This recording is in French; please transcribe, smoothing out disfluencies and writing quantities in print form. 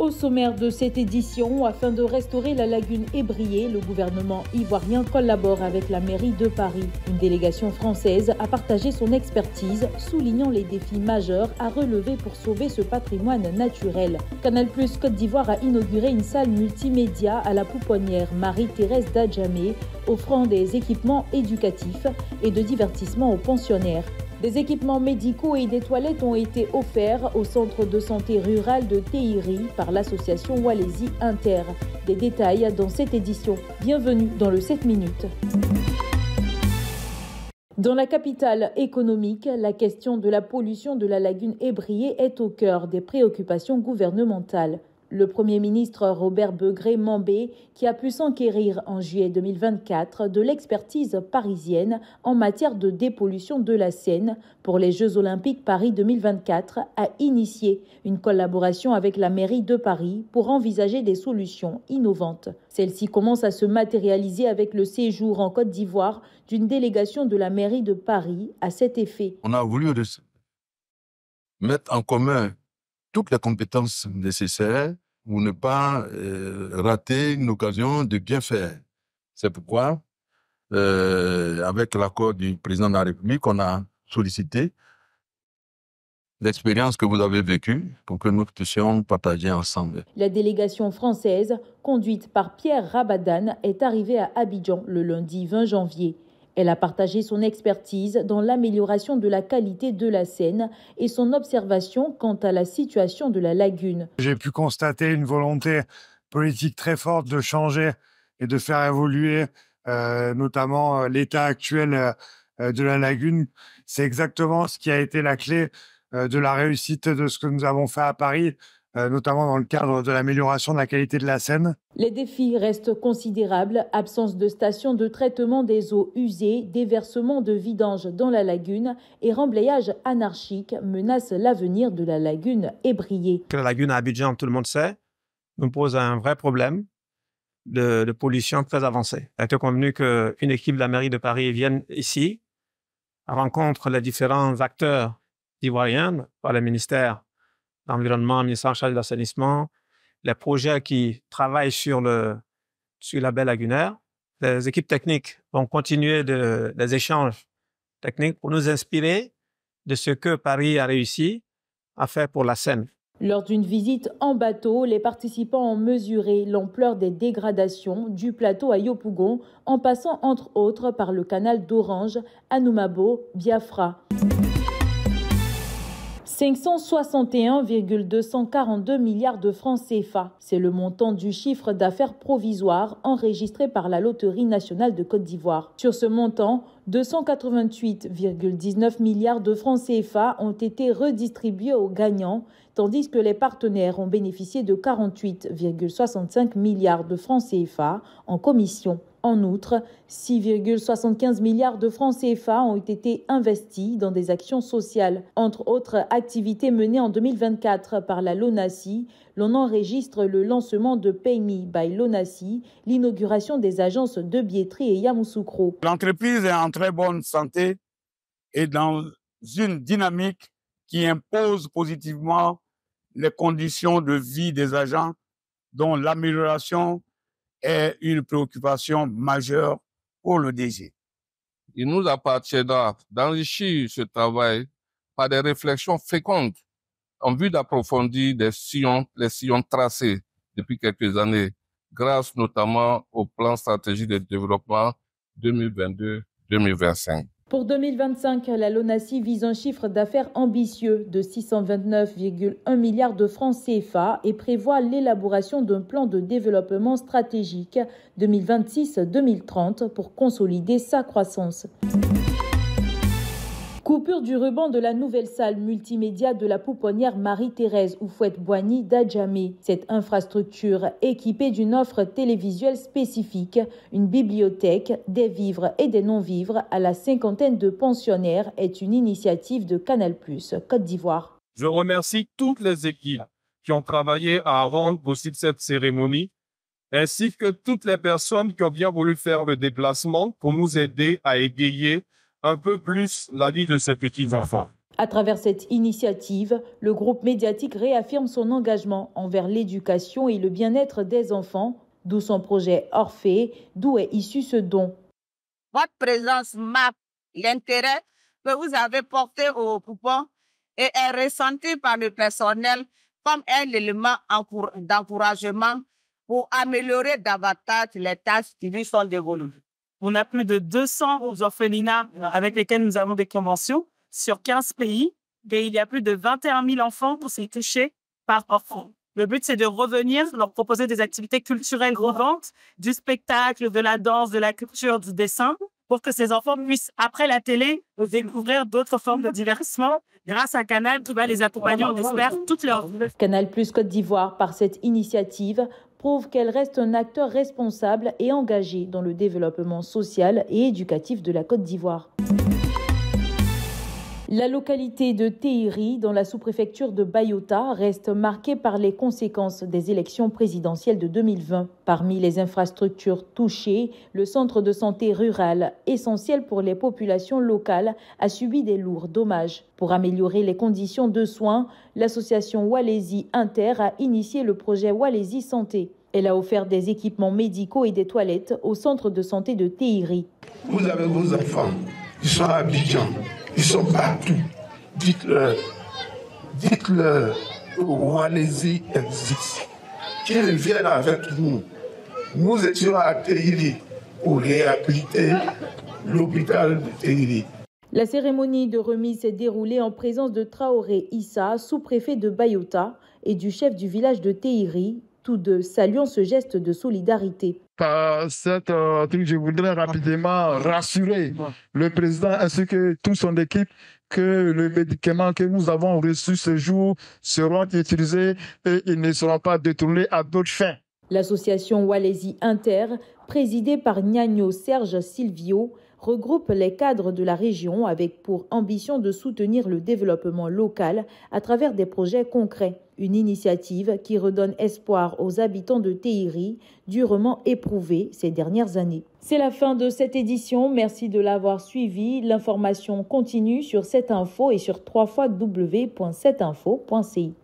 Au sommaire de cette édition, afin de restaurer la lagune ébriée, le gouvernement ivoirien collabore avec la mairie de Paris. Une délégation française a partagé son expertise, soulignant les défis majeurs à relever pour sauver ce patrimoine naturel. Canal+ Côte d'Ivoire a inauguré une salle multimédia à la pouponnière Marie-Thérèse d'Adjamé, offrant des équipements éducatifs et de divertissement aux pensionnaires. Des équipements médicaux et des toilettes ont été offerts au centre de santé rural de Téhiri par l'association Walaisie Inter. Des détails dans cette édition. Bienvenue dans le 7 minutes. Dans la capitale économique, la question de la pollution de la lagune ébriée est au cœur des préoccupations gouvernementales. Le Premier ministre Robert Begré-Mambé, qui a pu s'enquérir en juillet 2024 de l'expertise parisienne en matière de dépollution de la Seine pour les Jeux Olympiques Paris 2024, a initié une collaboration avec la mairie de Paris pour envisager des solutions innovantes. Celle-ci commence à se matérialiser avec le séjour en Côte d'Ivoire d'une délégation de la mairie de Paris à cet effet. On a voulu mettre en commun toutes les compétences nécessaires pour ne pas rater une occasion de bien faire. C'est pourquoi, avec l'accord du président de la République, on a sollicité l'expérience que vous avez vécue pour que nous puissions partager ensemble. La délégation française, conduite par Pierre Rabadan, est arrivée à Abidjan le lundi 20 janvier. Elle a partagé son expertise dans l'amélioration de la qualité de la Seine et son observation quant à la situation de la lagune. J'ai pu constater une volonté politique très forte de changer et de faire évoluer notamment l'état actuel de la lagune. C'est exactement ce qui a été la clé de la réussite de ce que nous avons fait à Paris, notamment dans le cadre de l'amélioration de la qualité de la Seine. Les défis restent considérables. Absence de stations de traitement des eaux usées, déversement de vidange dans la lagune et remblayage anarchique menacent l'avenir de la lagune ébriée. La lagune à Abidjan, tout le monde sait, nous pose un vrai problème de pollution très avancée. Il a été convenu qu'une équipe de la mairie de Paris vienne ici, rencontre les différents acteurs ivoiriens par le ministère l'environnement, le ministère en charge de l'assainissement, les projets qui travaillent sur la baie lagunaire. Les équipes techniques vont continuer les échanges techniques pour nous inspirer de ce que Paris a réussi à faire pour la Seine. Lors d'une visite en bateau, les participants ont mesuré l'ampleur des dégradations du plateau à Yopougon en passant entre autres par le canal d'Orange, Anoumabo, Biafra. 561,242 milliards de francs CFA. C'est le montant du chiffre d'affaires provisoire enregistré par la Loterie nationale de Côte d'Ivoire. Sur ce montant, 288,19 milliards de francs CFA ont été redistribués aux gagnants, tandis que les partenaires ont bénéficié de 48,65 milliards de francs CFA en commission. En outre, 6,75 milliards de francs CFA ont été investis dans des actions sociales. Entre autres activités menées en 2024 par la LONASI, l'on enregistre le lancement de PayMe by LONASI, l'inauguration des agences de billetterie et Yamoussoukro. L'entreprise est en très bonne santé et dans une dynamique qui impose positivement les conditions de vie des agents, dont l'amélioration est une préoccupation majeure pour le DG. Il nous appartiendra d'enrichir ce travail par des réflexions fécondes en vue d'approfondir les sillons tracés depuis quelques années, grâce notamment au plan stratégique de développement 2022-2025. Pour 2025, la LONASI vise un chiffre d'affaires ambitieux de 629,1 milliards de francs CFA et prévoit l'élaboration d'un plan de développement stratégique 2026-2030 pour consolider sa croissance. Coupure du ruban de la nouvelle salle multimédia de la pouponnière Marie-Thérèse Houphouët-Boigny d'Adjamé. Cette infrastructure, équipée d'une offre télévisuelle spécifique, une bibliothèque, des vivres et des non-vivres à la cinquantaine de pensionnaires, est une initiative de Canal+ Côte d'Ivoire. Je remercie toutes les équipes qui ont travaillé à rendre possible cette cérémonie, ainsi que toutes les personnes qui ont bien voulu faire le déplacement pour nous aider à égayer un peu plus la vie de ces petits enfants. À travers cette initiative, le groupe médiatique réaffirme son engagement envers l'éducation et le bien-être des enfants, d'où son projet Orphée, d'où est issu ce don. Votre présence marque l'intérêt que vous avez porté aux poupons et est ressenti par le personnel comme un élément d'encouragement pour améliorer davantage les tâches qui lui sont dévolues. On a plus de 200 orphelinats avec lesquels nous avons des conventions sur 15 pays et il y a plus de 21 000 enfants qui sont touchés par orphelin. Le but, c'est de revenir, leur proposer des activités culturelles innovantes, du spectacle, de la danse, de la culture, du dessin, pour que ces enfants puissent, après la télé, découvrir d'autres formes de divertissement grâce à Canal qui va les accompagner, on espère, toute leur vie. Canal+ Côte d'Ivoire, par cette initiative, prouve qu'elle reste un acteur responsable et engagé dans le développement social et éducatif de la Côte d'Ivoire. La localité de Téhéri, dans la sous-préfecture de Bayota, reste marquée par les conséquences des élections présidentielles de 2020. Parmi les infrastructures touchées, le centre de santé rural, essentiel pour les populations locales, a subi des lourds dommages. Pour améliorer les conditions de soins, l'association Walesi Inter a initié le projet Walesi Santé. Elle a offert des équipements médicaux et des toilettes au centre de santé de Téhéri. Vous avez vos enfants, ils sont à Abidjan. Ils sont partout. Dites-leur, Walesi existe. Qu'ils viennent avec nous. Nous étions à Téhéri pour réhabiliter l'hôpital de Téhéri. La cérémonie de remise s'est déroulée en présence de Traoré Issa, sous-préfet de Bayota, et du chef du village de Téhéri, tous deux saluant ce geste de solidarité. Par cette truc, je voudrais rapidement rassurer le président ainsi que toute son équipe que les médicaments que nous avons reçus ce jour seront utilisés et ils ne seront pas détournés à d'autres fins. L'association Walesi Inter, présidée par Gnagno Serge Silvio, regroupe les cadres de la région avec pour ambition de soutenir le développement local à travers des projets concrets. Une initiative qui redonne espoir aux habitants de Téhéri, durement éprouvés ces dernières années. C'est la fin de cette édition. Merci de l'avoir suivi. L'information continue sur 7info et sur www.7info.ci.